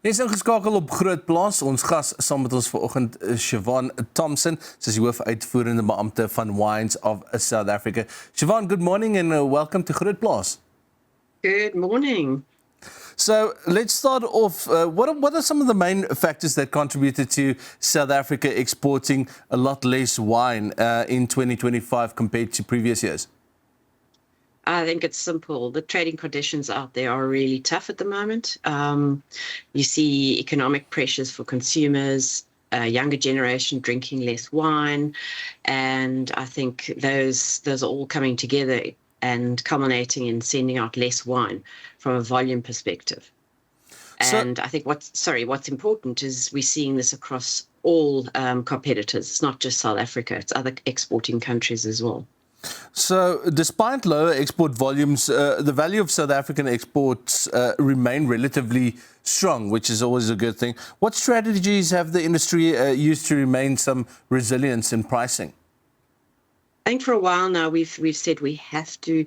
Ons is ingeskakel op GROOTplaas. Ons gas saam met ons vanoggend is Siobhan Thompson. Sy is die Hoof Uitvoerende Beampte van Wines of South Africa. Siobhan, good morning and welcome to GROOTplaas. Good morning. So let's start off. What are some of the main factors that contributed to South Africa exporting a lot less wine in 2025 compared to previous years? I think it's simple. The trading conditions out there are really tough at the moment. You see economic pressures for consumers, a younger generation drinking less wine, and I think those are all coming together and culminating in sending out less wine from a volume perspective. And I think what's important is we're seeing this across all competitors. It's not just South Africa, it's other exporting countries as well. So despite lower export volumes, the value of South African exports remain relatively strong, which is always a good thing. What strategies have the industry used to remain some resilience in pricing? I think for a while now we've said we have to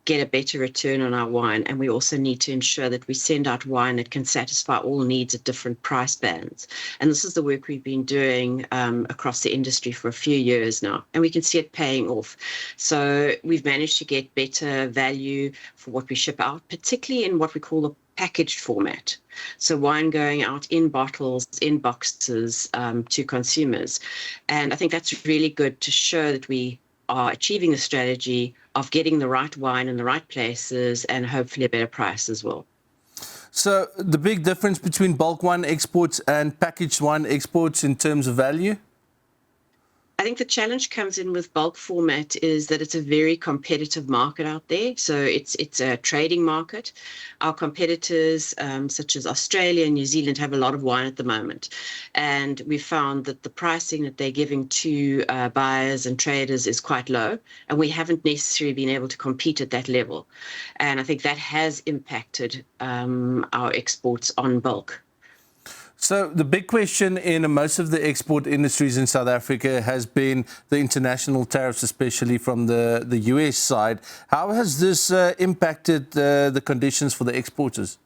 get a better return on our wine, and we also need to ensure that we send out wine that can satisfy all needs at different price bands. And this is the work we've been doing across the industry for a few years now, and we can see it paying off. So we've managed to get better value for what we ship out, particularly in what we call the packaged format. So wine going out in bottles, in boxes to consumers. And I think that's really good to show that we are achieving the strategy of getting the right wine in the right places and hopefully a better price as well. So the big difference between bulk wine exports and packaged wine exports in terms of value? I think the challenge comes in with bulk format is that it's a very competitive market out there. So it's a trading market. Our competitors, such as Australia and New Zealand, have a lot of wine at the moment. And we found that the pricing that they're giving to buyers and traders is quite low. And we haven't necessarily been able to compete at that level. And I think that has impacted our exports on bulk. So the big question in most of the export industries in South Africa has been the international tariffs, especially from the US side. How has this impacted the conditions for the exporters?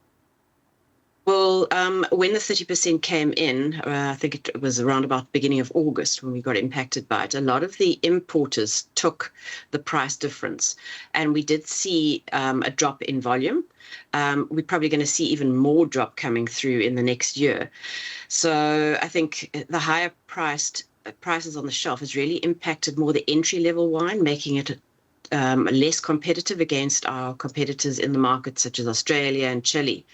Well, when the 30% came in, I think it was around about the beginning of August when we got impacted by it, a lot of the importers took the price difference. And we did see a drop in volume. We're probably going to see even more drop coming through in the next year. So I think the higher prices on the shelf has really impacted more the entry-level wine, making it less competitive against our competitors in the market, such as Australia and Chile.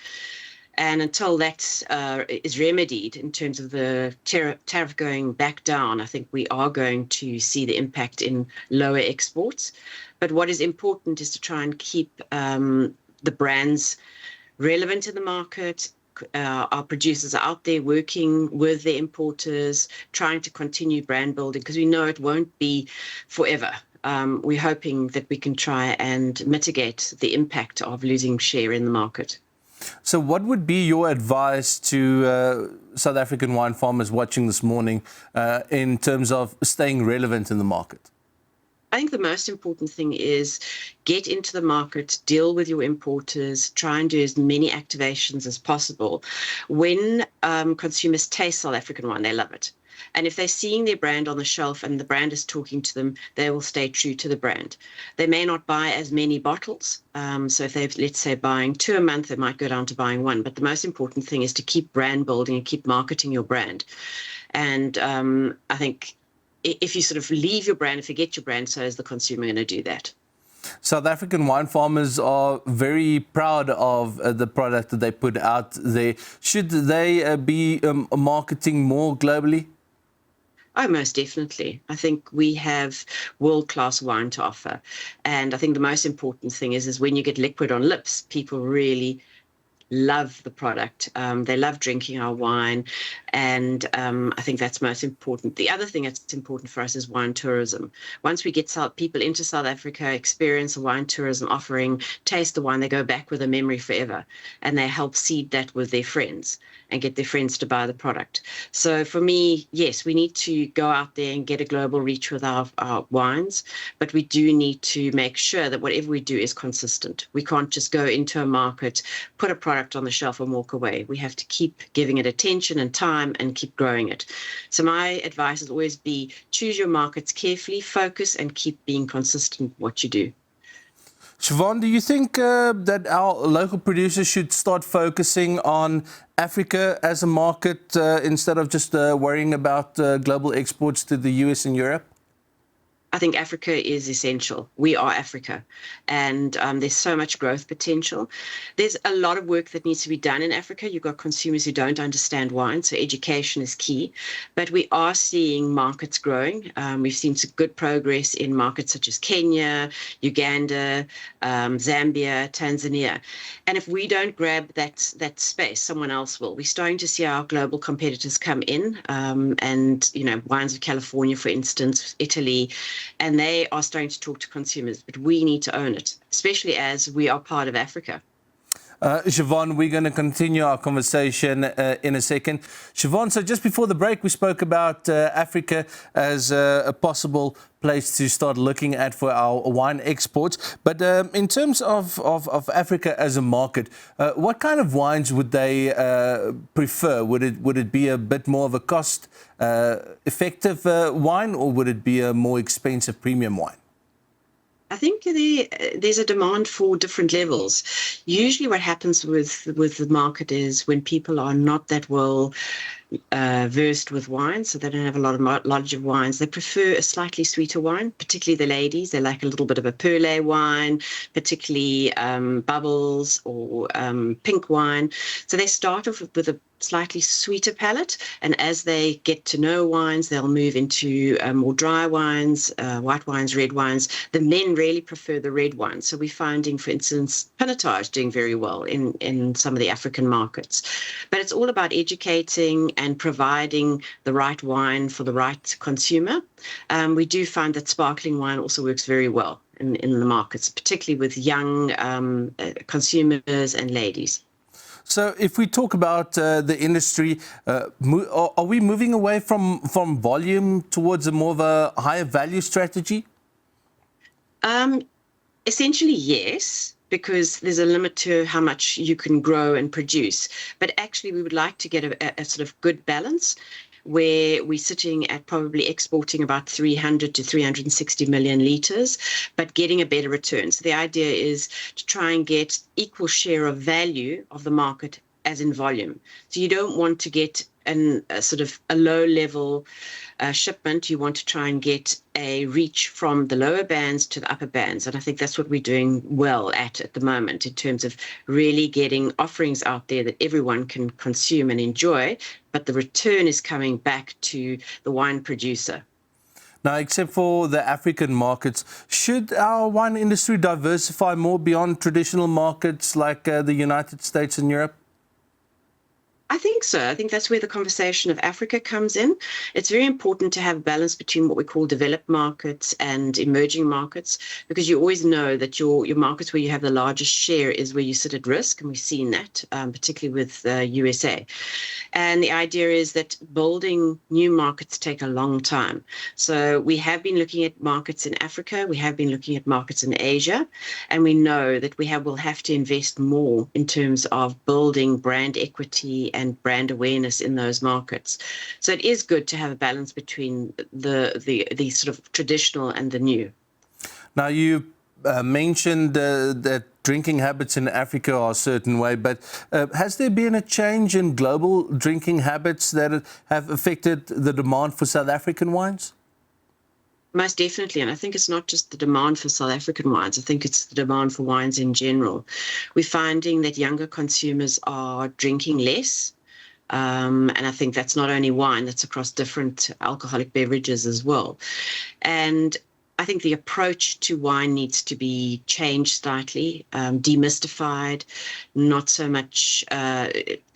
And until that is remedied in terms of the tariff going back down, I think we are going to see the impact in lower exports. But what is important is to try and keep the brands relevant in the market. Our producers are out there working with the importers, trying to continue brand building, because we know it won't be forever. We're hoping that we can try and mitigate the impact of losing share in the market. So what would be your advice to South African wine farmers watching this morning in terms of staying relevant in the market? I think the most important thing is get into the market, deal with your importers, try and do as many activations as possible. When consumers taste South African wine, they love it. And if they're seeing their brand on the shelf and the brand is talking to them, they will stay true to the brand. They may not buy as many bottles. So if they're, let's say, buying 2 a month, they might go down to buying 1. But the most important thing is to keep brand building and keep marketing your brand. And I think if you sort of leave your brand and forget your brand, so is the consumer going to do that. South African wine farmers are very proud of the product that they put out there. Should they be marketing more globally? Oh, most definitely. I think we have world-class wine to offer. And I think the most important thing is when you get liquid on lips, people really love the product. They love drinking our wine. And I think that's most important. The other thing that's important for us is wine tourism. Once we get people into South Africa, experience a wine tourism offering, taste the wine, they go back with a memory forever. And they help seed that with their friends and get their friends to buy the product. So for me, yes, we need to go out there and get a global reach with our wines, but we do need to make sure that whatever we do is consistent. We can't just go into a market, put a product product on the shelf and walk away. We have to keep giving it attention and time and keep growing it. So my advice is always be choose your markets carefully, focus, and keep being consistent with what you do. Siobhan, do you think that our local producers should start focusing on Africa as a market instead of just worrying about global exports to the US and Europe? I think Africa is essential. We are Africa, and there's so much growth potential. There's a lot of work that needs to be done in Africa. You've got consumers who don't understand wine, so education is key. But we are seeing markets growing. We've seen some good progress in markets such as Kenya, Uganda, Zambia, Tanzania. And if we don't grab that space, someone else will. We're starting to see our global competitors come in, and wines of California, for instance, Italy. And they are starting to talk to consumers, but we need to own it, especially as we are part of Africa. Siobhan, we're going to continue our conversation in a second. Siobhan, so just before the break, we spoke about Africa as a possible place to start looking at for our wine exports. But in terms of Africa as a market, what kind of wines would they prefer? Would it be a bit more of a cost-effective wine, or would it be a more expensive premium wine? I think there's a demand for different levels. Usually what happens with the market is when people are not that well versed with wine, so they don't have a lot of knowledge of wines, they prefer a slightly sweeter wine, particularly the ladies. They like a little bit of a perle wine, particularly bubbles or pink wine. So they start off with a slightly sweeter palate, and as they get to know wines, they'll move into more dry wines, white wines, red wines. The men really prefer the red wines. So we're finding, for instance, Pinotage doing very well in some of the African markets. But it's all about educating and providing the right wine for the right consumer. We do find that sparkling wine also works very well in the markets, particularly with young consumers and ladies. So if we talk about the industry, are we moving away from volume towards a more of a higher value strategy? Essentially, yes, because there's a limit to how much you can grow and produce. But actually, we would like to get a sort of good balance, where we're sitting at probably exporting about 300 to 360 million litres, but getting a better return. So the idea is to try and get equal share of value of the market as in volume. So you don't want to get a sort of a low level shipment. You want to try and get a reach from the lower bands to the upper bands. And I think that's what we're doing well at the moment, in terms of really getting offerings out there that everyone can consume and enjoy, but the return is coming back to the wine producer. Now, except for the African markets, should our wine industry diversify more beyond traditional markets like the United States and Europe? I think so. I think that's where the conversation of Africa comes in. It's very important to have a balance between what we call developed markets and emerging markets, because you always know that your markets where you have the largest share is where you sit at risk, and we've seen that, particularly with USA. And the idea is that building new markets take a long time. So we have been looking at markets in Africa, we have been looking at markets in Asia, and we know that will have to invest more in terms of building brand equity and brand awareness in those markets. So it is good to have a balance between the sort of traditional and the new. Now, you mentioned that drinking habits in Africa are a certain way, but has there been a change in global drinking habits that have affected the demand for South African wines? Most definitely. And I think it's not just the demand for South African wines. I think it's the demand for wines in general. We're finding that younger consumers are drinking less. And I think that's not only wine, that's across different alcoholic beverages as well. And I think the approach to wine needs to be changed slightly, demystified, not so much.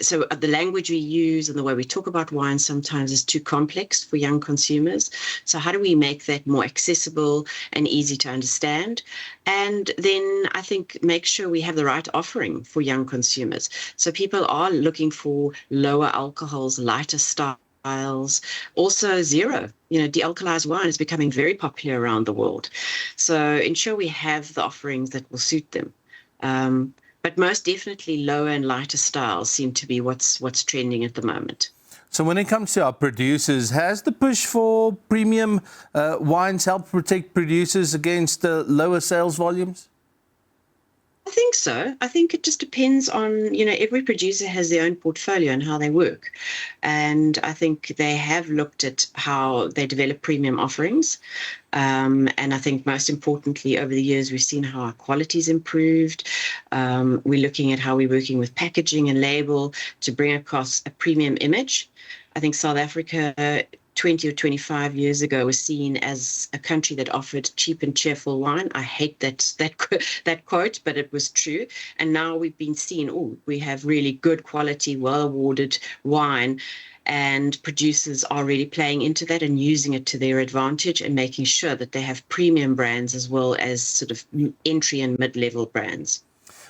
So the language we use and the way we talk about wine sometimes is too complex for young consumers. So how do we make that more accessible and easy to understand? And then I think make sure we have the right offering for young consumers. So people are looking for lower alcohols, lighter styles. Also zero. De-alkalized wine is becoming very popular around the world. So ensure we have the offerings that will suit them. But most definitely lower and lighter styles seem to be what's trending at the moment. So when it comes to our producers, has the push for premium wines helped protect producers against the lower sales volumes? I think so. I think it just depends on, every producer has their own portfolio and how they work. And I think they have looked at how they develop premium offerings. And I think most importantly, over the years, we've seen how our quality's improved. We're looking at how we're working with packaging and label to bring across a premium image. I think South Africa 20 or 25 years ago was seen as a country that offered cheap and cheerful wine. I hate that quote, but it was true. And now we've been seen, we have really good quality, well-awarded wine, and producers are really playing into that and using it to their advantage and making sure that they have premium brands as well as sort of entry and mid-level brands.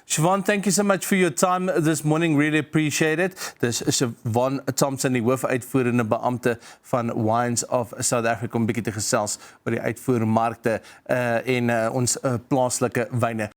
Siobhan, thank you so much for your time this morning. Really appreciate it. Dis Siobhan Thompson, die Hoof Uitvoerende Beampte van Wines of South Africa, om 'n bietjie te gesels oor die uitvoermarkte en ons plaaslike wyne.